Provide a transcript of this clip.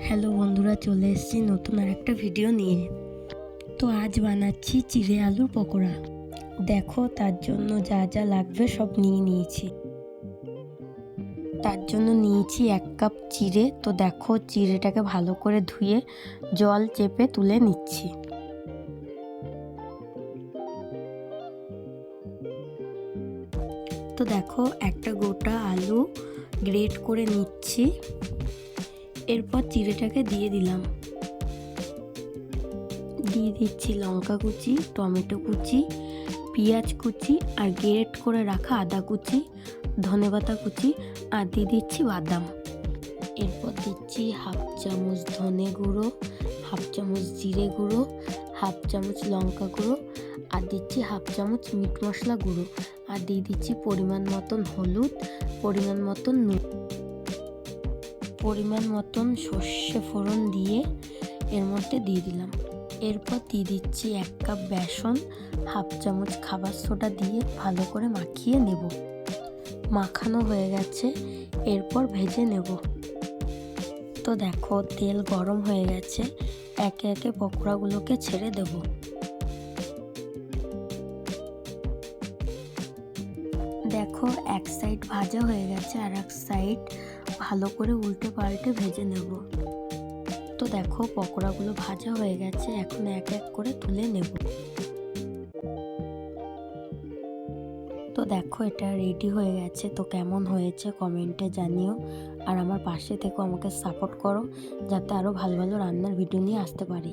Hello বন্ধুরা, চলে এসেছি নতুন আরেকটা ভিডিও নিয়ে। তো আজ বানাচ্ছি চিড়ে আলুর পকোড়া। দেখো, তার জন্য যা যা লাগবে সব নিয়ে নিয়েছি। তার জন্য নিয়েছি 1 কাপ চিড়ে। তো দেখো, চিড়েটাকে ভালো করে ধুয়ে জল চেপে তুলে নিচ্ছি। তো দেখো, একটা গোটা আলু গ্রেট করে নিচ্ছি। এরপর চিড়েটাকে দিয়ে দিলাম। দিয়ে দিচ্ছি লঙ্কা কুচি, টমেটো কুচি, পেঁয়াজ কুচি আর গ্রেট করে রাখা আদা কুচি, ধনেপাতা কুচি আর দিয়ে দিচ্ছি বাদাম। এরপর দিচ্ছি 1/2 চামচ ধনে গুঁড়ো, 1/2 চামচ জিরে গুঁড়ো, 1/2 চামচ লঙ্কা গুঁড়ো আর দিচ্ছি 1/2 চামচ মিট মশলা গুঁড়ো আর দিয়ে দিচ্ছি পরিমাণ মতন হলুদ, পরিমাণ মতন নুন, পরিমাণ মতন সর্ষে ফোড়ন দিয়ে এর মধ্যে দিয়ে দিলাম। এরপর দিয়ে দিচ্ছি 1 কাপ বেসন, 1/2 চামচ খাবার সোডা দিয়ে ভালো করে মাখিয়ে নেব। মাখানো হয়ে গেছে, এরপর ভেজে নেব। তো দেখো, তেল গরম হয়ে গেছে, একে একে পকোড়াগুলোকে ছেড়ে দেব। দেখো, এক সাইড ভাজা হয়ে গেছে আর এক সাইড ভালো করে উল্টে পাল্টে ভেজে নেব। তো দেখো, পকোড়াগুলো ভাজা হয়ে গেছে, এখন এক এক করে তুলে নেব। তো দেখো, এটা রেডি হয়ে গেছে। তো কেমন হয়েছে কমেন্টে জানিও, আর আমার পাশে থেকেও আমাকে সাপোর্ট করো যাতে আরও ভালো ভালো রান্নার ভিডিও নিয়ে আসতে পারি।